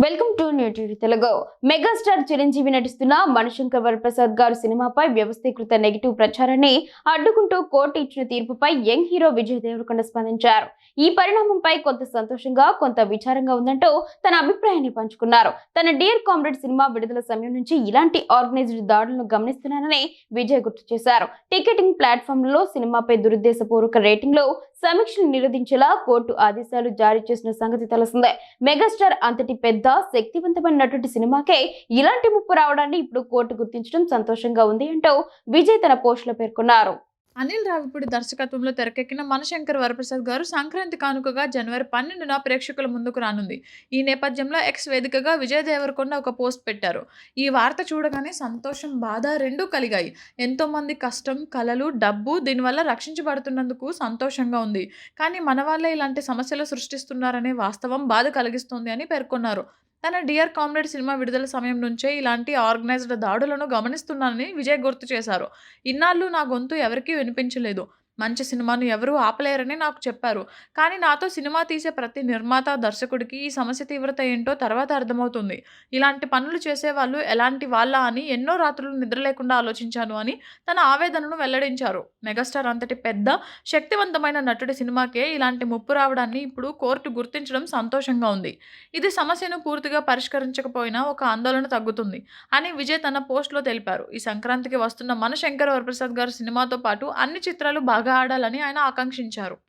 Welcome to new TV Telugu. Megastar Chiranjeevi నటిస్తున్న మణిశంకర్ వరప్రసాద్ గారు సినిమాపై వ్యవస్థీకృత నెగిటివ్ ప్రచారాన్ని అడ్డుకుంటూ కోర్టు ఇచ్చిన తీర్పుపై యంగ్ హీరో విజయ్ దేవరకొండ స్పందించారు. ఈ పరిణామంపై కొంత సంతోషంగా, కొంత విచారంగా ఉందంటూ తన అభిప్రాయాన్ని పంచుకున్నారు. తన డియర్ కామ్రేడ్ సినిమా విడుదల సమయం నుంచి ఇలాంటి ఆర్గనైజ్డ్ దాడులను గమనిస్తున్నానని విజయ్ గుర్తు చేశారు. టికెటింగ్ ప్లాట్ఫామ్లలో సినిమాపై దురుద్దేశపూర్వక రేటింగ్లు సమీక్షలు నిరోధించేలా కోర్టు ఆదేశాలు జారీ చేసిన సంగతి తెలిసిందే. మెగాస్టార్ అంతటి పెద్ద శక్తివంతమైన నటుడి సినిమాకే ఇలాంటి ముప్పు రావడాన్ని ఇప్పుడు కోర్టు గుర్తించడం సంతోషంగా ఉంది అంటూ విజయ్ తన పోస్టులో పేర్కొన్నారు. అనిల్ రావిపూడి దర్శకత్వంలో తెరకెక్కిన మణిశంకర్ వరప్రసాద్ గారు సంక్రాంతి కానుకగా జనవరి 12న ప్రేక్షకుల ముందుకు రానుంది. ఈ నేపథ్యంలో ఎక్స్ వేదికగా విజయ్ దేవరకొండ ఒక పోస్ట్ పెట్టారు. ఈ వార్త చూడగానే సంతోషం, బాధ రెండూ కలిగాయి. ఎంతోమంది కష్టం, కలలు, డబ్బు దీనివల్ల రక్షించబడుతున్నందుకు సంతోషంగా ఉంది. కానీ మన వాళ్ళే ఇలాంటి సమస్యలు సృష్టిస్తున్నారనే వాస్తవం బాధ కలిగిస్తోంది అని పేర్కొన్నారు. తన డియర్ కామ్రేడ్ సినిమా విడుదల సమయం నుంచే ఇలాంటి ఆర్గనైజ్డ్ దాడులను గమనిస్తున్నానని విజయ్ గుర్తు చేశారు. ఇన్నాళ్ళు నా గొంతు ఎవరికీ వినిపించలేదు. మంచి సినిమాను ఎవరూ ఆపలేరని నాకు చెప్పారు. కానీ నాతో సినిమా తీసే ప్రతి నిర్మాత, దర్శకుడికి ఈ సమస్య తీవ్రత ఏంటో తర్వాత అర్థమవుతుంది. ఇలాంటి పనులు చేసేవాళ్ళు ఎలాంటి వాళ్ళా అని ఎన్నో రాత్రులు నిద్ర లేకుండా ఆలోచించాను అని తన ఆవేదనను వెల్లడించారు. మెగాస్టార్ అంతటి పెద్ద, శక్తివంతమైన నటుడి సినిమాకే ఇలాంటి ముప్పు రావడాన్ని ఇప్పుడు కోర్టు గుర్తించడం సంతోషంగా ఉంది. ఇది సమస్యను పూర్తిగా పరిష్కరించకపోయినా ఒక ఆందోళన తగ్గుతుంది అని విజయ్ తన పోస్టులో తెలిపారు. ఈ సంక్రాంతికి వస్తున్న మణిశంకర్ వరప్రసాద్ గారి సినిమాతో పాటు అన్ని చిత్రాలు బాగా ఆడాలని ఆయన ఆకాంక్షించారు.